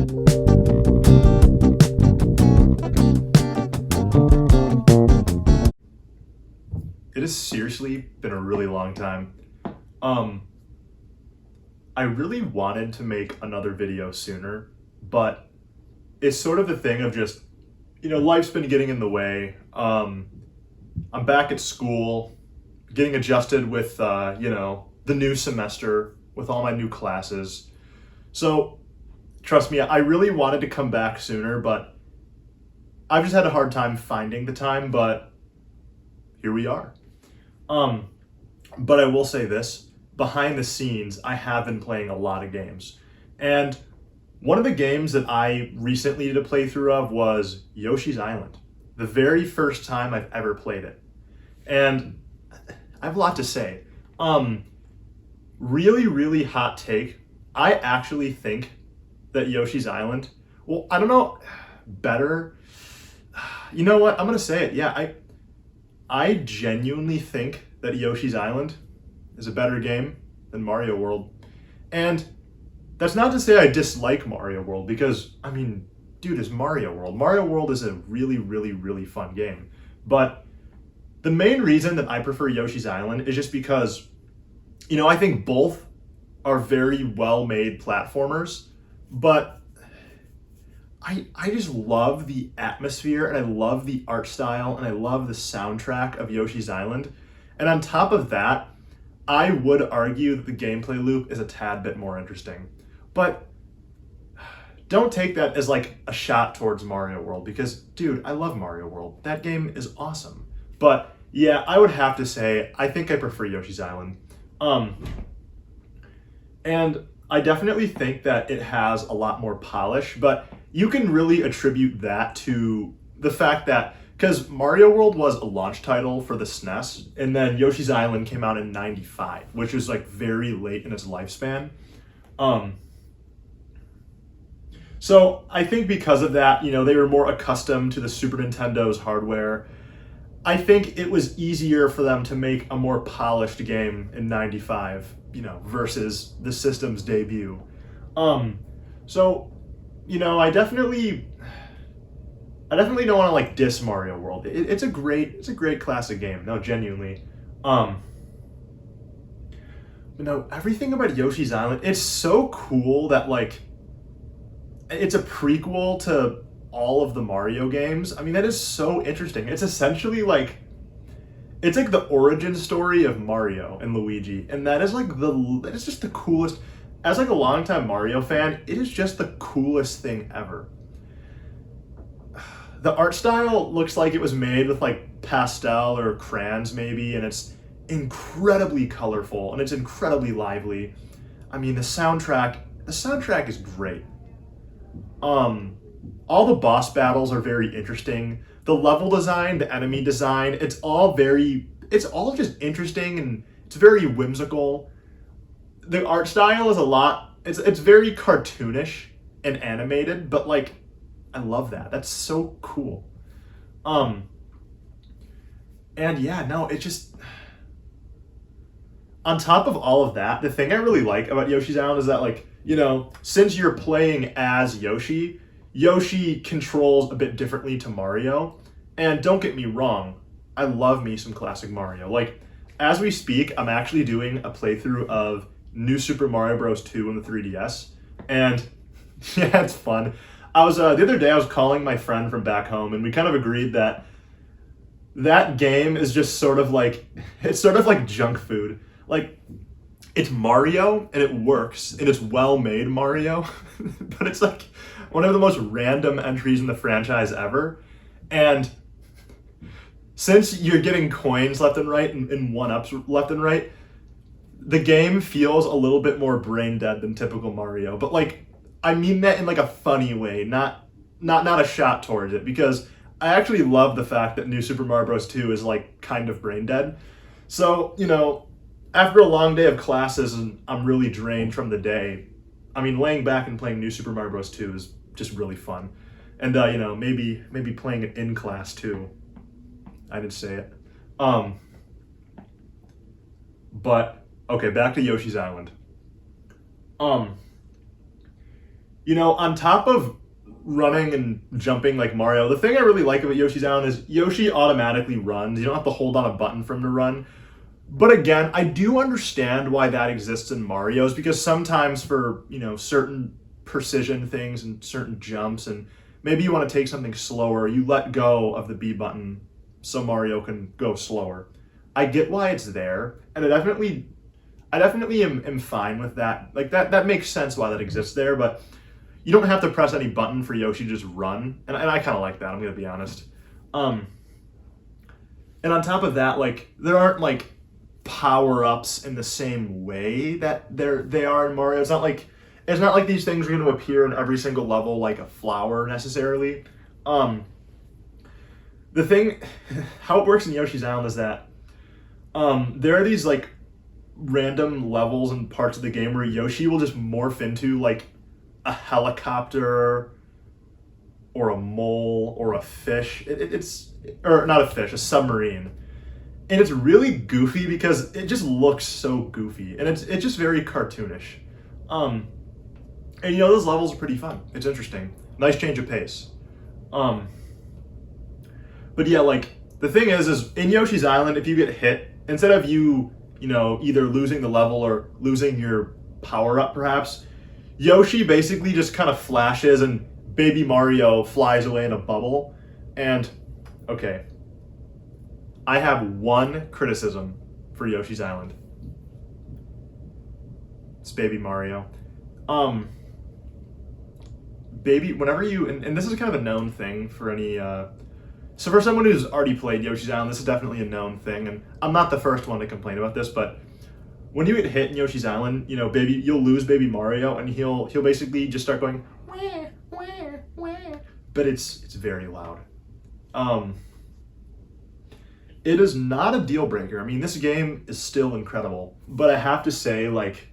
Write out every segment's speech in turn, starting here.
It has seriously been a really long time. Um, I really wanted to make another video sooner, but it's sort of the thing of just, life's been getting in the way. I'm back at school, getting adjusted with, the new semester with all my new classes. So, trust me, I really wanted to come back sooner, but I've just had a hard time finding the time, but here we are. Um, but I will say this, behind the scenes, I have been playing a lot of games. And one of the games that I recently did a playthrough of was Yoshi's Island, the very first time I've ever played it. And I have a lot to say. Really, really hot take. I actually think that Yoshi's Island, well, I don't know, better. You know what? I'm gonna say it. Yeah, I genuinely think that Yoshi's Island is a better game than Mario World. And that's not to say I dislike Mario World because, I mean, dude, it's Mario World. Mario World is a really, really, really fun game. But the main reason that I prefer Yoshi's Island is just because, I think both are very well made platformers, but I just love the atmosphere and I love the art style and I love the soundtrack of Yoshi's Island. And on top of that, I would argue that the gameplay loop is a tad bit more interesting. But don't take that as like a shot towards Mario World because, dude, I love Mario World. That game is awesome. But yeah, I would have to say I think I prefer Yoshi's Island. And I definitely think that it has a lot more polish, but you can really attribute that to the fact that because Mario World was a launch title for the SNES, and then Yoshi's Island came out in '95, which was like very late in its lifespan. Um, so I think because of that, they were more accustomed to the Super Nintendo's hardware. I think it was easier for them to make a more polished game in '95, versus the system's debut. So, I definitely don't want to like diss Mario World. It's a great classic game. No, genuinely. Um, but no, everything about Yoshi's Island, it's so cool that like it's a prequel to all of the Mario games. I mean, that is so interesting. It's like the origin story of Mario and Luigi, and that is just the coolest. As like a longtime Mario fan, it is just the coolest thing ever. The art style looks like it was made with like pastel or crayons maybe, and it's incredibly colorful and it's incredibly lively. I mean, the soundtrack is great. Um, all the boss battles are very interesting. The level design, the enemy design, it's all just interesting and it's very whimsical. The art style is it's very cartoonish and animated, but like I love that. That's so cool. Um, and yeah, no, it just on top of all of that, the thing I really like about Yoshi's Island is that like, since you're playing as Yoshi, Yoshi controls a bit differently to Mario. And don't get me wrong, I love me some classic Mario. Like, as we speak, I'm actually doing a playthrough of New Super Mario Bros. 2 on the 3DS. And yeah, it's fun. The other day I was calling my friend from back home and we kind of agreed that that game is just sort of like, it's sort of like junk food. Like, it's Mario and it works and it's well made Mario, but it's like one of the most random entries in the franchise ever. And since you're getting coins left and right and one-ups left and right, the game feels a little bit more brain dead than typical Mario. But like, I mean that in like a funny way, not a shot towards it, because I actually love the fact that New Super Mario Bros. 2 is like kind of brain dead. So, after a long day of classes and I'm really drained from the day, I mean, laying back and playing New Super Mario Bros. 2 is just really fun. And maybe playing it in class too. I didn't say it. Um, but okay, back to Yoshi's Island. Um, On top of running and jumping like Mario, the thing I really like about Yoshi's Island is Yoshi automatically runs. You don't have to hold on a button for him to run. But again, I do understand why that exists in Mario's, because sometimes for, certain precision things and certain jumps, and maybe you want to take something slower, you let go of the B button so Mario can go slower. I get why it's there, and I definitely am fine with that. Like that makes sense why that exists there, but you don't have to press any button for Yoshi to just run, and I kind of like that. I'm gonna be honest. Um, and on top of that, like there aren't like power ups in the same way that they are in Mario. It's not like these things are going to appear in every single level like a flower necessarily. Um, the thing, how it works in Yoshi's Island is that there are these like random levels and parts of the game where Yoshi will just morph into like a helicopter or a mole or a fish. It's or not a fish, a submarine. And it's really goofy because it just looks so goofy, and it's just very cartoonish. And those levels are pretty fun. It's interesting. Nice change of pace. Um, but yeah, like the thing is in Yoshi's Island, if you get hit, instead of either losing the level or losing your power up, perhaps Yoshi basically just kind of flashes and Baby Mario flies away in a bubble. And okay, I have one criticism for Yoshi's Island. It's Baby Mario. Whenever and this is kind of a known thing for any, so for someone who's already played Yoshi's Island, this is definitely a known thing, and I'm not the first one to complain about this, but when you get hit in Yoshi's Island, you'll lose Baby Mario, and he'll basically just start going, wah, wah, wah. But it's very loud. It is not a deal breaker. I mean, this game is still incredible, but I have to say, like,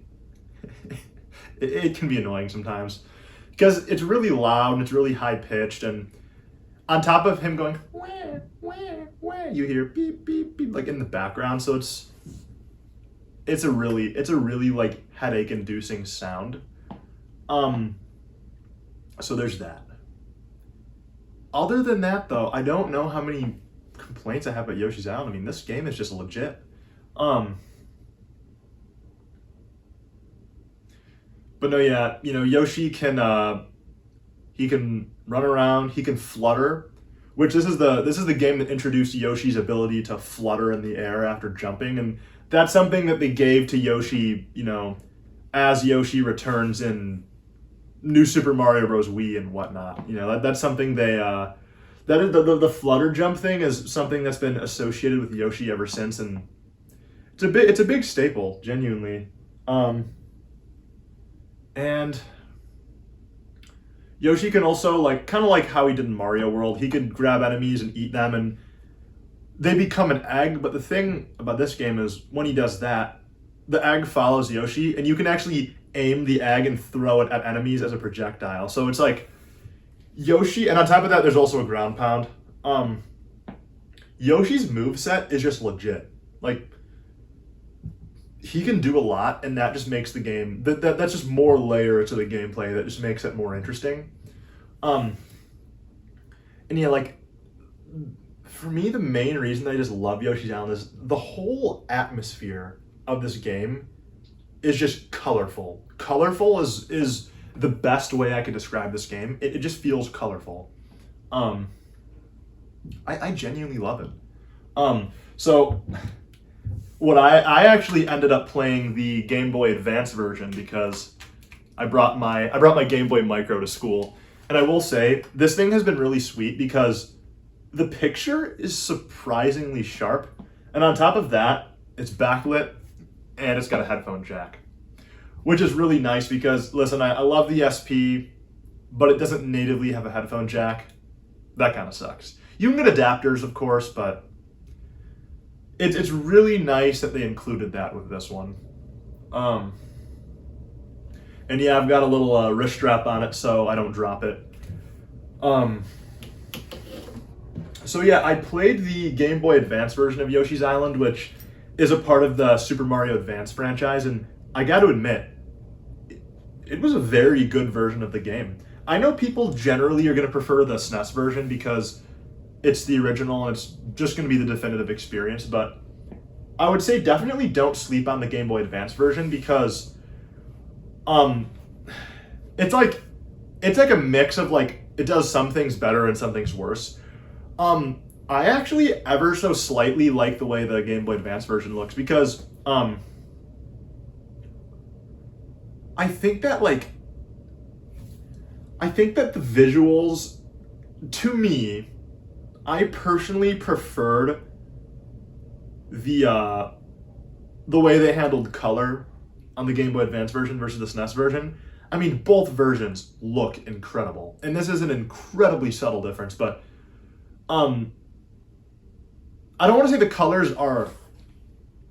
it can be annoying sometimes because it's really loud and it's really high pitched, and on top of him going, wah, wah, wah, you hear beep, beep, beep, like in the background. So it's a really like headache inducing sound. So there's that. Other than that, though, I don't know how many complaints I have about Yoshi's Island. I mean, this game is just legit. But no, yeah, Yoshi he can run around, he can flutter, which this is the game that introduced Yoshi's ability to flutter in the air after jumping, and that's something that they gave to Yoshi, as Yoshi returns in New Super Mario Bros. Wii and whatnot. That's something that is the flutter jump thing is something that's been associated with Yoshi ever since, and it's a big staple, genuinely. And Yoshi can also, like, kind of like how he did in Mario World, he could grab enemies and eat them, and they become an egg. But the thing about this game is when he does that, the egg follows Yoshi, and you can actually aim the egg and throw it at enemies as a projectile. So it's like Yoshi, and on top of that, there's also a ground pound. Yoshi's moveset is just legit. Like, he can do a lot, and that just makes the game that's just more layer to the gameplay that just makes it more interesting. And yeah, like for me, the main reason I just love Yoshi's Island is the whole atmosphere of this game is just colorful. Colorful is the best way I could describe this game. It just feels colorful. I genuinely love it. So what I actually ended up playing the Game Boy Advance version because I brought my Game Boy Micro to school, and I will say this thing has been really sweet because the picture is surprisingly sharp, and on top of that, it's backlit and it's got a headphone jack, which is really nice because listen, I love the SP, but it doesn't natively have a headphone jack. That kind of sucks. You can get adapters, of course, but it's really nice that they included that with this one. And yeah, I've got a little wrist strap on it so I don't drop it. So yeah, I played the Game Boy Advance version of Yoshi's Island, which is a part of the Super Mario Advance franchise, and I got to admit, it was a very good version of the game. I know people generally are going to prefer the SNES version because it's the original and it's just going to be the definitive experience, but I would say definitely don't sleep on the Game Boy Advance version because um it's like a mix of like it does some things better and some things worse. I actually ever so slightly like the way the Game Boy Advance version looks because I think that like I think that the visuals, to me, I personally preferred the way they handled color on the Game Boy Advance version versus the SNES version. I mean, both versions look incredible, and this is an incredibly subtle difference. But um, I don't want to say the colors are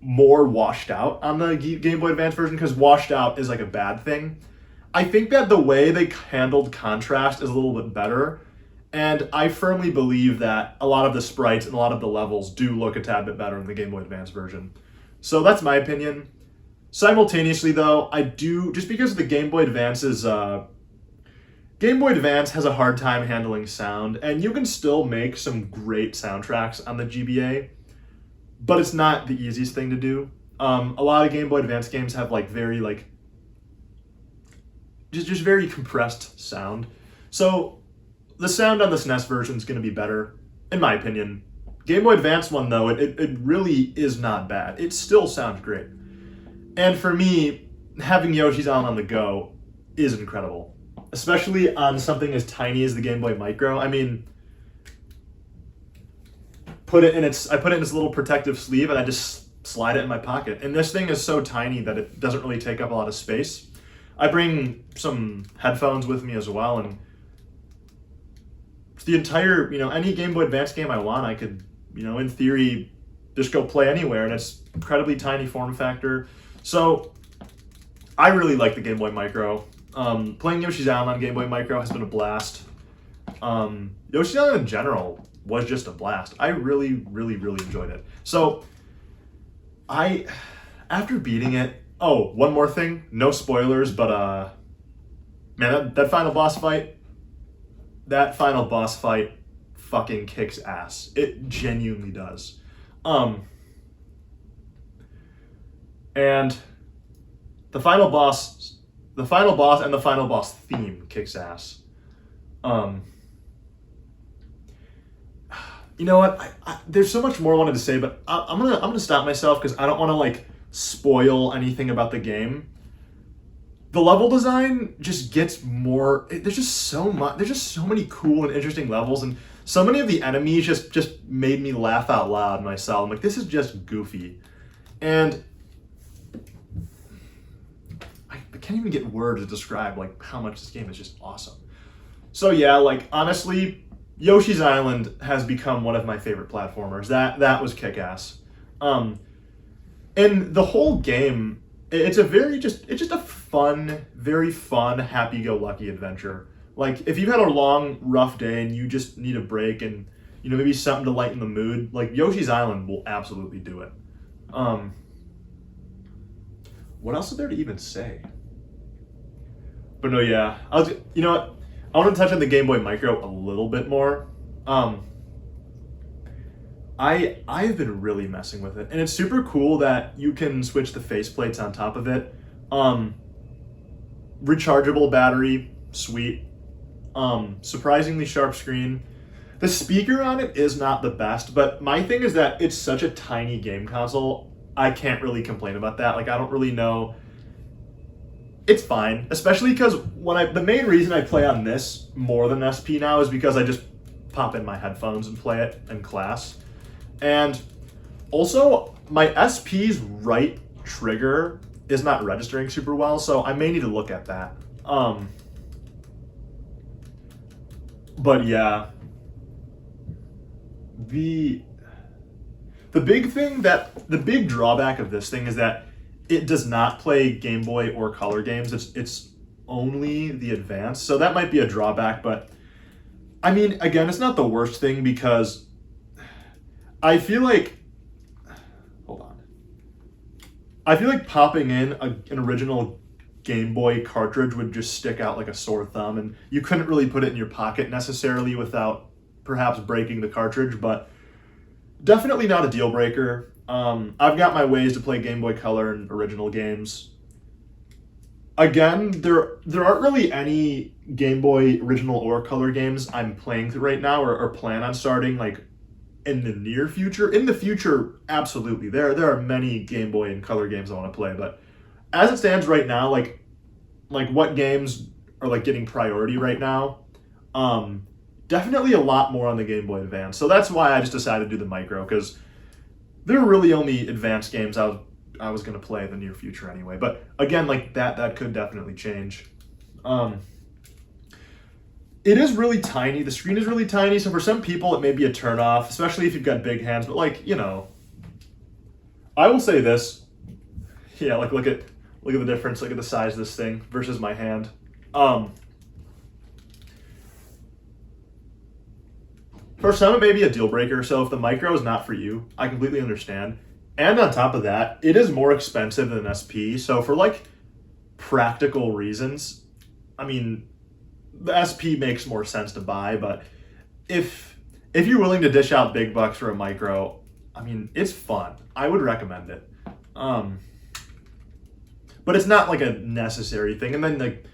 more washed out on the Game Boy Advance version because washed out is like a bad thing. I think that the way they handled contrast is a little bit better, and I firmly believe that a lot of the sprites and a lot of the levels do look a tad bit better in the Game Boy Advance version. So that's my opinion. Simultaneously, though, I do, just because the Game Boy Advance has a hard time handling sound, and you can still make some great soundtracks on the GBA, but it's not the easiest thing to do. A lot of Game Boy Advance games have like very like just very compressed sound. So the sound on the SNES version is going to be better, in my opinion. Game Boy Advance one, though, it really is not bad. It still sounds great. And for me, having Yoshi's Island on the go is incredible, especially on something as tiny as the Game Boy Micro. I mean, I put it in its little protective sleeve, and I just slide it in my pocket. And this thing is so tiny that it doesn't really take up a lot of space. I bring some headphones with me as well, and the entire, any Game Boy Advance game I want, I could, in theory, just go play anywhere, and it's incredibly tiny form factor. So I really like the Game Boy Micro. Playing Yoshi's Island on Game Boy Micro has been a blast. Yoshi's Island in general was just a blast. I really, really, really enjoyed it. So after beating it, oh, one more thing, no spoilers, but man, that final boss fight fucking kicks ass. It genuinely does. And the final boss and the final boss theme kicks ass. You know what? There's so much more I wanted to say, but I'm gonna stop myself because I don't want to like spoil anything about the game. The level design just gets more. There's just so much. There's just so many cool and interesting levels, and so many of the enemies just made me laugh out loud myself. I'm like, this is just goofy, and I can't even get words to describe like how much this game is just awesome. So yeah, like honestly, Yoshi's Island has become one of my favorite platformers. That was kick-ass. And the whole game, it's just a fun, very fun, happy-go-lucky adventure. Like if you've had a long, rough day and you just need a break and maybe something to lighten the mood, like Yoshi's Island will absolutely do it. What else is there to even say? But no, yeah, you know what? I want to touch on the Game Boy Micro a little bit more. I've been really messing with it, and it's super cool that you can switch the faceplates on top of it. Rechargeable battery, sweet. Surprisingly sharp screen. The speaker on it is not the best, but my thing is that it's such a tiny game console, I can't really complain about that. Like, I don't really know. It's fine, especially because the main reason I play on this more than SP now is because I just pop in my headphones and play it in class. And also, my SP's right trigger is not registering super well, so I may need to look at that. But yeah, the big drawback of this thing is that it does not play Game Boy or Color games. It's only the Advance, so that might be a drawback. But I mean, again, it's not the worst thing because I feel like, hold on, I feel like popping in an original Game Boy cartridge would just stick out like a sore thumb, and you couldn't really put it in your pocket necessarily without perhaps breaking the cartridge, but definitely not a deal breaker. I've got my ways to play Game Boy Color and original games. Again, there aren't really any Game Boy original or color games I'm playing through right now or plan on starting like in the near future. In the future, absolutely. There are many Game Boy and color games I want to play, but as it stands right now, like what games are like getting priority right now? Definitely a lot more on the Game Boy Advance. So that's why I just decided to do the micro, because there are really only advanced games I was going to play in the near future anyway. But again, like that could definitely change. It is really tiny. The screen is really tiny, so for some people it may be a turnoff, especially if you've got big hands. But like, you know, I will say this. Yeah, like look at the difference. Look at the size of this thing versus my hand. For some, it may be a deal breaker. So if the micro is not for you, I completely understand. And on top of that, it is more expensive than SP. So for like practical reasons, I mean, the SP makes more sense to buy. But if you're willing to dish out big bucks for a micro, I mean, it's fun. I would recommend it. But it's not like a necessary thing. And then like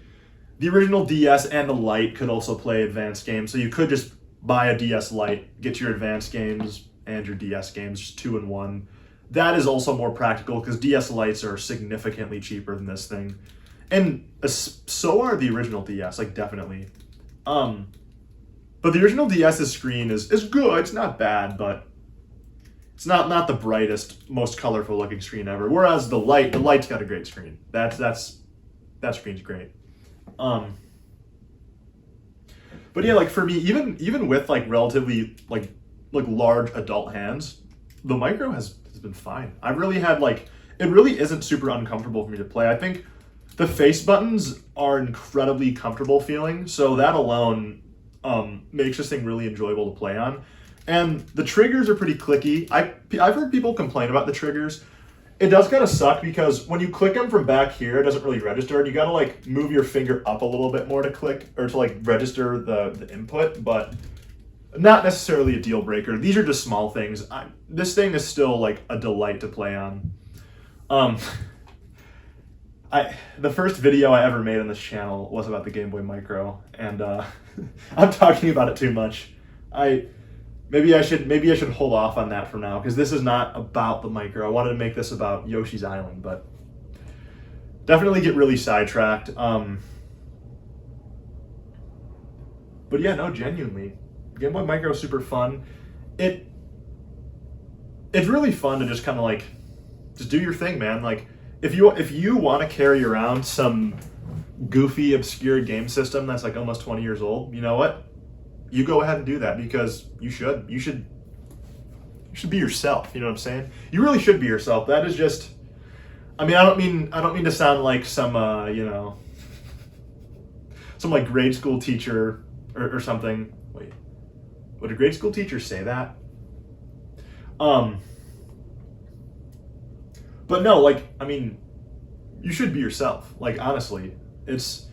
the original DS and the Lite could also play advanced games. So you could just buy a DS Lite, get your advanced games and your DS games, just 2-in-1. That is also more practical because DS Lites are significantly cheaper than this thing. And so are the original DS, like definitely. But the original DS's screen is good. It's not bad, but it's not the brightest, most colorful looking screen ever. Whereas the Lite's got a great screen. That screen's great. But yeah, like for me, even with like relatively like large adult hands, the micro has been fine. I've really had like, it really isn't super uncomfortable for me to play. I think the face buttons are incredibly comfortable feeling, so that alone makes this thing really enjoyable to play on. And the triggers are pretty clicky. I've heard people complain about the triggers. It does kind of suck because when you click them from back here, it doesn't really register, and you gotta like move your finger up a little bit more to click or to like register the input, but not necessarily a deal breaker. These are just small things. This thing is still like a delight to play on. The first video I ever made on this channel was about the Game Boy Micro, and I'm talking about it too much. Maybe I should hold off on that for now, because this is not about the micro. I wanted to make this about Yoshi's Island, but definitely get really sidetracked. But yeah, no, genuinely, Game Boy Micro is super fun. It's really fun to just kind of like just do your thing, man. Like if you want to carry around some goofy, obscure game system that's like almost 20 years old, you know what? You go ahead and do that, because you should be yourself. You know what I'm saying? You really should be yourself. That is just, I mean, I don't mean to sound like some you know, some like grade school teacher or something. Wait, would a grade school teacher say that? But no, like, I mean, you should be yourself. Like, honestly, it's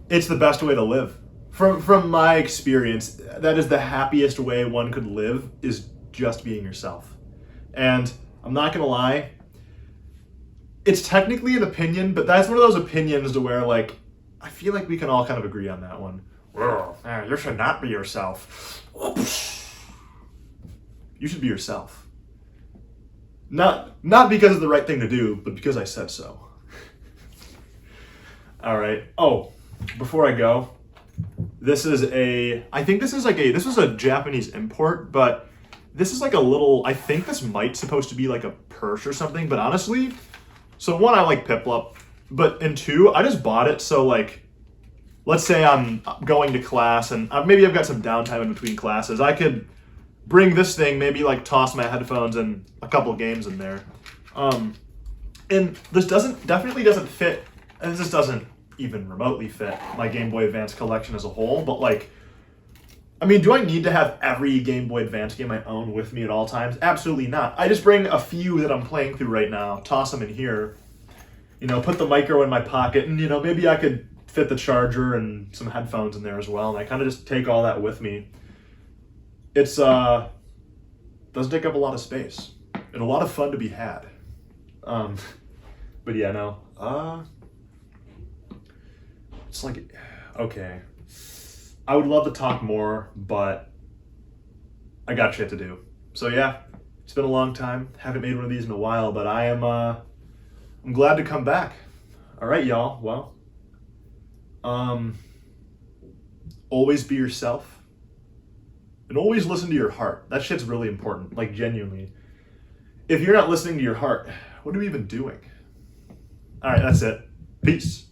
the best way to live. From my experience, that is the happiest way one could live, is just being yourself. And I'm not gonna lie, it's technically an opinion, but that's one of those opinions to where like, I feel like we can all kind of agree on that one. Well, you should not be yourself. You should be yourself. Not because it's the right thing to do, but because I said so. All right. Oh, before I go, this is this was a Japanese import, but this is like a little, I think this might supposed to be like a purse or something, but honestly, so one, I like Piplup, but and two, I just bought it so like, let's say I'm going to class and maybe I've got some downtime in between classes, I could bring this thing, maybe like toss my headphones and a couple games in there. And this definitely doesn't fit, and this doesn't even remotely fit my Game Boy Advance collection as a whole, but like, I mean, do I need to have every Game Boy Advance game I own with me at all times? Absolutely not. I just bring a few that I'm playing through right now, toss them in here, put the micro in my pocket, and maybe I could fit the charger and some headphones in there as well, and I kind of just take all that with me. It's doesn't take up a lot of space and a lot of fun to be had. But yeah, no. It's like, okay, I would love to talk more, but I got shit to do. So yeah, it's been a long time. Haven't made one of these in a while, but I'm glad to come back. All right, y'all. Well, always be yourself and always listen to your heart. That shit's really important, like genuinely. If you're not listening to your heart, what are we even doing? All right, that's it. Peace.